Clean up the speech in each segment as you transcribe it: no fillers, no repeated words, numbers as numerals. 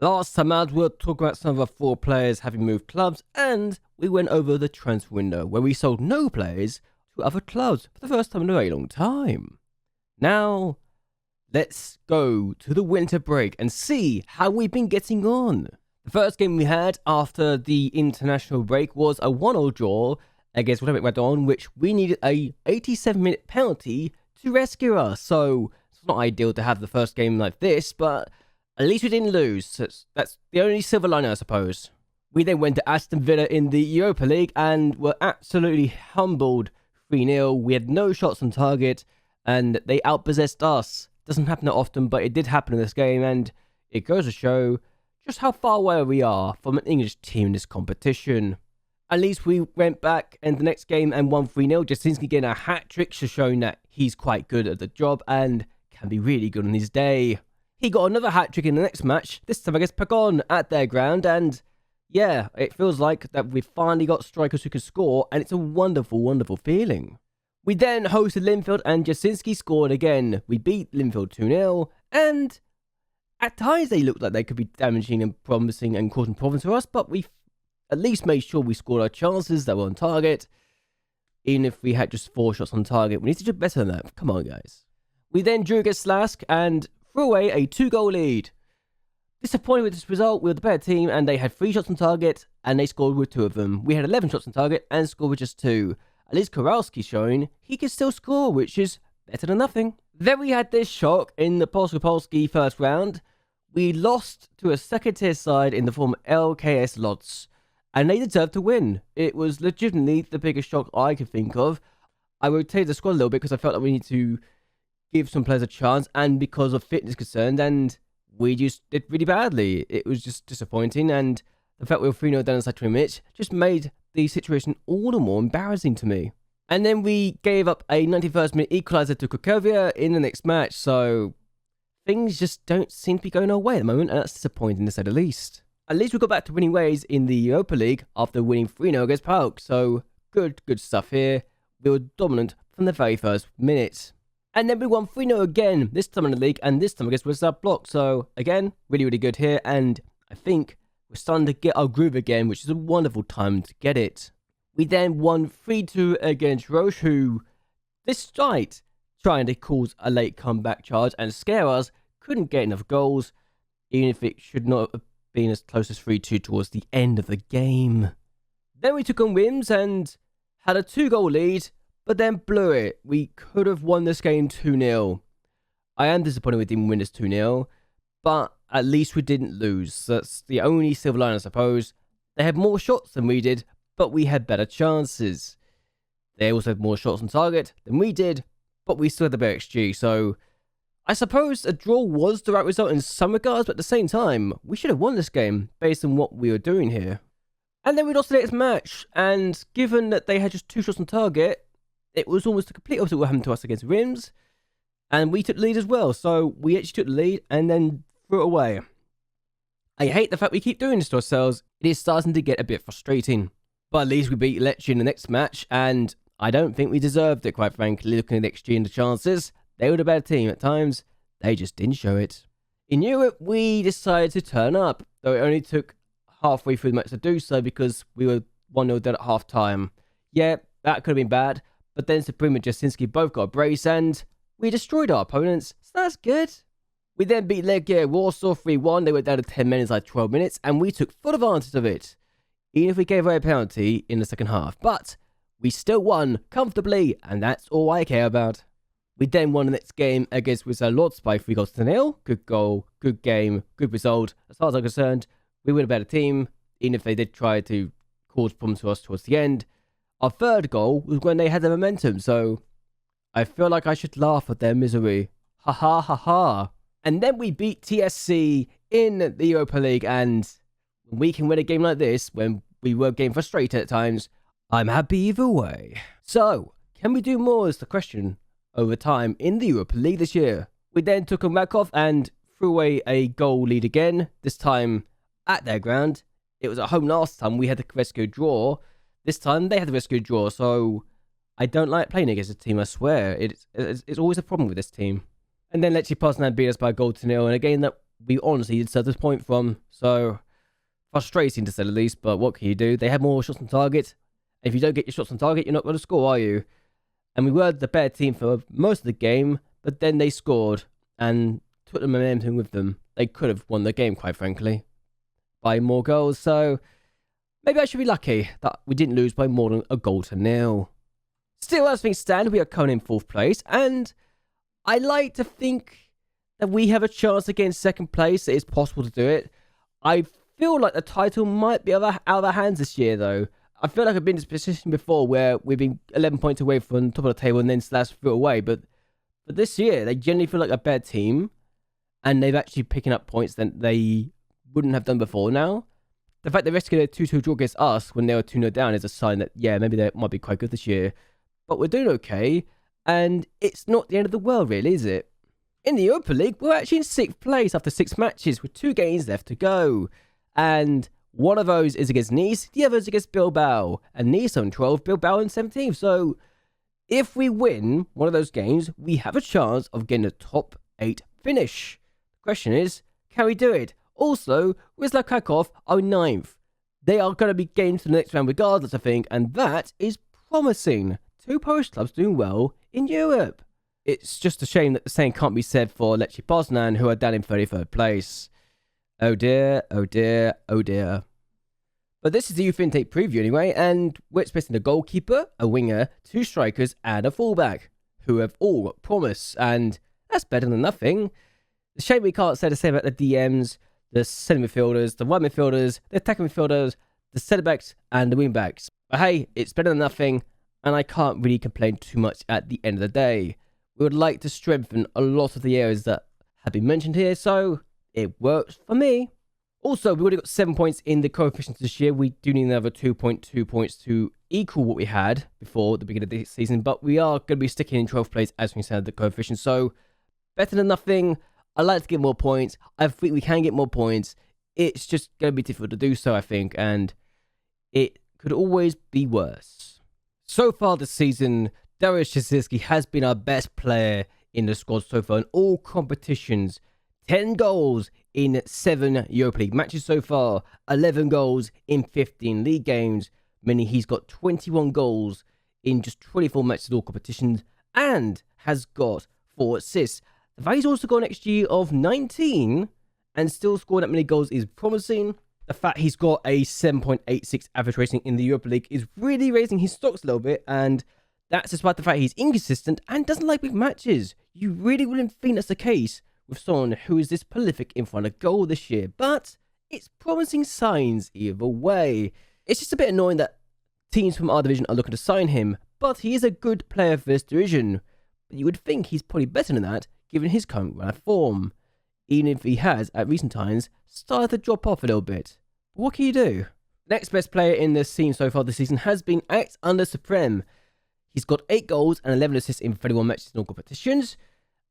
Last time out, we'll talk about some of our 4 players having moved clubs, and we went over the transfer window, where we sold no players to other clubs for the first time in a very long time. Now, let's go to the winter break and see how we've been getting on. The first game we had after the international break was a 1-0 draw against YAC Add-on, which we needed a 87-minute penalty to rescue us. So it's not ideal to have the first game like this, but at least we didn't lose. That's the only silver lining, I suppose. We then went to Aston Villa in the Europa League and were absolutely humbled 3-0. We had no shots on target and they outpossessed us. Doesn't happen that often, but it did happen in this game, and it goes to show just how far away we are from an English team in this competition. At least we went back in the next game and won 3-0. Jasinski getting a hat-trick, just showing that he's quite good at the job and can be really good on his day. He got another hat-trick in the next match, this time against Pagon at their ground, and yeah, it feels like that we've finally got strikers who can score, and it's a wonderful, wonderful feeling. We then hosted Linfield, and Jasinski scored again. We beat Linfield 2-0, and at times they looked like they could be damaging and promising and causing problems for us, but we at least made sure we scored our chances that were on target. Even if we had just 4 shots on target, we need to do better than that. Come on, guys. We then drew against Slask and threw away a 2-goal lead. Disappointed with this result, we were the better team, and they had 3 shots on target, and they scored with 2 of them. We had 11 shots on target and scored with just 2. At least Kowalski's showing he can still score, which is better than nothing. Then we had this shock in the Polski first round. We lost to a second-tier side in the form of LKS Lodz, and they deserved to win. It was legitimately the biggest shock I could think of. I rotated the squad a little bit because I felt like we need to give some players a chance, and because of fitness concerns, and we just did really badly. It was just disappointing, and the fact we were 3-0 down inside 20 minutes just made the situation all the more embarrassing to me. And then we gave up a 91st minute equaliser to Cracovia in the next match, so things just don't seem to be going our way at the moment, and that's disappointing to say the least. At least we got back to winning ways in the Europa League after winning 3-0 against PAOK, so good stuff here. We were dominant from the very first minute. And then we won 3-0 again, this time in the league, and this time against YLAB Block. So, again, really good here, and I think we're starting to get our groove again, which is a wonderful time to get it. We then won 3-2 against Roche, who, despite trying to cause a late comeback charge and scare us, couldn't get enough goals, even if it should not have been as close as 3-2 towards the end of the game. Then we took on Wims and had a 2-goal lead, but then blew it. We could have won this game 2-0. I am disappointed we didn't win this 2-0, but at least we didn't lose. That's the only silver line, I suppose. They had more shots than we did, but we had better chances. They also had more shots on target than we did, but we still had the better XG, so I suppose a draw was the right result in some regards, but at the same time, we should have won this game based on what we were doing here. And then we lost the next match, and given that they had just 2 shots on target, it was almost the complete opposite of what happened to us against Rims, and we took the lead as well, so we actually took the lead and then threw it away. I hate the fact we keep doing this to ourselves. It is starting to get a bit frustrating. But at least we beat Lecce in the next match, and I don't think we deserved it, quite frankly, looking at the XG and the chances. They were the better team at times, they just didn't show it. In Europe, we decided to turn up, though it only took halfway through the match to do so because we were 1-0 down at half time. Yeah, that could have been bad. But then Supreme and Jasinski both got a brace, and we destroyed our opponents, so that's good. We then beat Legia Warsaw 3-1. They went down to 10 men inside 12 minutes, and we took full advantage of it, even if we gave away a penalty in the second half. But we still won comfortably, and that's all I care about. We then won the next game against YLAB Lodz by 3-0. Good goal, good game, good result. As far as I'm concerned, we were a better team, even if they did try to cause problems to us towards the end. Our third goal was when they had the momentum, so I feel like I should laugh at their misery. Ha ha ha ha. And then we beat TSC in the Europa League, and when we can win a game like this, when we were getting frustrated at times, I'm happy either way. So, can we do more is the question over time in the Europa League this year. We then took on Rakov and threw away a goal lead again, this time at their ground. It was at home last time, we had the rescue draw. This time, they had the rescue draw, so I don't like playing against a team, I swear. It's always a problem with this team. And then Lecce Poznan beat us by a goal to 0, and again, that we honestly deserve this point from. So, frustrating to say the least, but what can you do? They had more shots on target. If you don't get your shots on target, you're not going to score, are you? And we were the better team for most of the game, but then they scored and took the momentum with them. They could have won the game, quite frankly, by more goals. So maybe I should be lucky that we didn't lose by more than a goal to nil. Still, as things stand, we are coming in 4th place, and I like to think that we have a chance against 2nd place. It is possible to do it. I feel like the title might be out of our hands this year, though. I feel like I've been in this position before where we've been 11 points away from top of the table and then slashed through away. But this year, they generally feel like a better team, and they've actually picking up points than they wouldn't have done before now. The fact they rescued a 2-2 draw against us when they were 2-0 down is a sign that, yeah, maybe they might be quite good this year. But we're doing okay, and it's not the end of the world, really, is it? In the Europa League, we're actually in 6th place after 6 matches with 2 games left to go. And one of those is against Nice, the other is against Bilbao. And Nice on 12, Bilbao on 17. So if we win one of those games, we have a chance of getting a top 8 finish. The question is, can we do it? Also, Wisla Krakow are 9th. They are going to be getting to the next round regardless, I think, and that is promising. 2 Polish clubs doing well in Europe. It's just a shame that the same can't be said for Lechia Poznan, who are down in 33rd place. Oh dear, oh dear, oh dear. But this is the Youth Intake preview anyway, and we're expecting a goalkeeper, a winger, 2 strikers, and a fullback, who have all got promise, and that's better than nothing. The shame we can't say the same about the DMs, the centre midfielders, the wide midfielders, the attacking midfielders, the centre backs, and the wing backs. But hey, it's better than nothing, and I can't really complain too much at the end of the day. We would like to strengthen a lot of the areas that have been mentioned here, so it works for me. Also, we've already got 7 points in the coefficients this year. We do need another 2.2 points to equal what we had before the beginning of the season, but we are going to be sticking in 12th place as we said the coefficient, so better than nothing. I'd like to get more points. I think we can get more points. It's just going to be difficult to do so, I think, and it could always be worse. So far this season, Dariusz Jasicki has been our best player in the squad so far in all competitions. 10 goals in 7 Europa League matches so far, 11 goals in 15 league games, meaning he's got 21 goals in just 24 matches in all competitions, and has got 4 assists. The fact he's also got an XG of 19 and still scoring that many goals is promising. The fact he's got a 7.86 average rating in the Europa League is really raising his stocks a little bit, and that's despite the fact he's inconsistent and doesn't like big matches. You really wouldn't think that's the case with someone who is this prolific in front of goal this year, but it's promising signs either way. It's just a bit annoying that teams from our division are looking to sign him, but he is a good player for this division. But you would think he's probably better than that, given his current run of form, even if he has, at recent times, started to drop off a little bit. But what can you do? Next best player in this scene so far this season has been Alexander Supreme. He's got 8 goals and 11 assists in 31 matches in all competitions.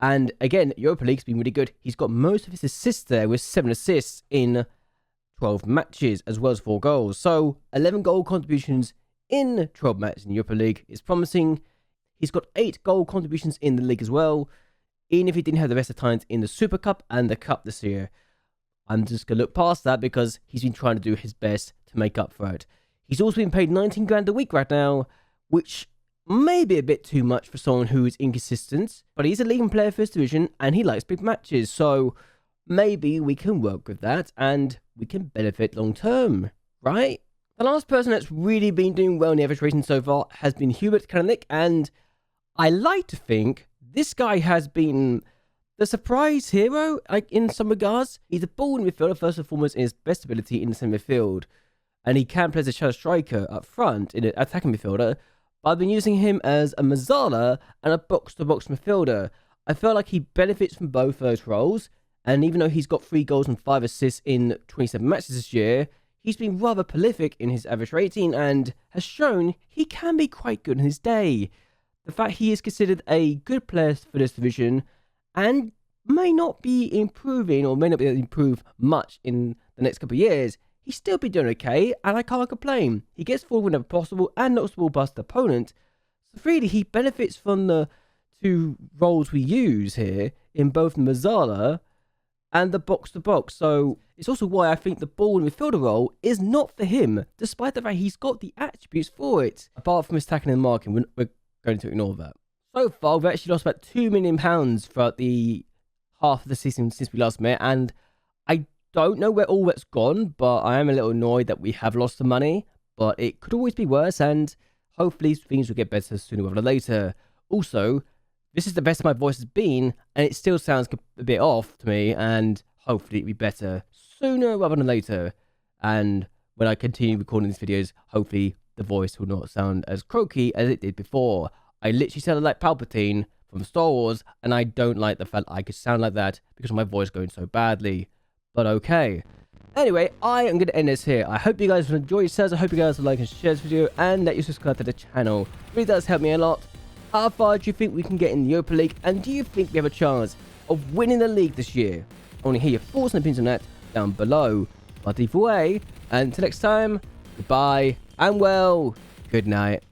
And again, Europa League's been really good. He's got most of his assists there with 7 assists in 12 matches as well as 4 goals. So 11 goal contributions in 12 matches in Europa League is promising. He's got 8 goal contributions in the league as well, even if he didn't have the rest of the times in the Super Cup and the Cup this year. I'm just going to look past that because he's been trying to do his best to make up for it. He's also been paid 19 grand a week right now, which may be a bit too much for someone who is inconsistent, but he's a leading player for his division and he likes big matches, so maybe we can work with that and we can benefit long term, right? The last person that's really been doing well in the average rating so far has been Hubert Karanik, and I like to think this guy has been the surprise hero, like in some regards. He's a ball midfielder first and foremost in his best ability in the centre midfield, and he can play as a shadow striker up front in an attacking midfielder. But I've been using him as a Mazzala and a box-to-box midfielder. I feel like he benefits from both those roles, and even though he's got 3 goals and 5 assists in 27 matches this year, he's been rather prolific in his average rating and has shown he can be quite good in his day. The fact he is considered a good player for this division and may not be improving or may not be able to improve much in the next couple of years, he's still been doing okay, and I can't complain. He gets forward whenever possible and knocks the ball past the opponent. So really, he benefits from the 2 roles we use here in both Mazzala and the box-to-box. So it's also why I think the ball and midfielder role is not for him, despite the fact he's got the attributes for it. Apart from his tackling and marking, we're going to ignore that. So far, we've actually lost about £2 million throughout the half of the season since we last met, and I don't know where all that's gone, but I am a little annoyed that we have lost the money, but it could always be worse, and hopefully things will get better sooner rather than later. Also, this is the best my voice has been, and it still sounds a bit off to me, and hopefully it'll be better sooner rather than later. And when I continue recording these videos, hopefully the voice will not sound as croaky as it did before. I literally sounded like Palpatine from Star Wars, and I don't like the fact I could sound like that because of my voice going so badly. But okay. Anyway, I am going to end this here. I hope you guys will enjoy yourselves. I hope you guys will like and share this video, and that you subscribe to the channel. It really does help me a lot. How far do you think we can get in the Europa League, and do you think we have a chance of winning the league this year? I want to hear your thoughts and opinions on that down below. But either way, until next time, goodbye, and well, good night.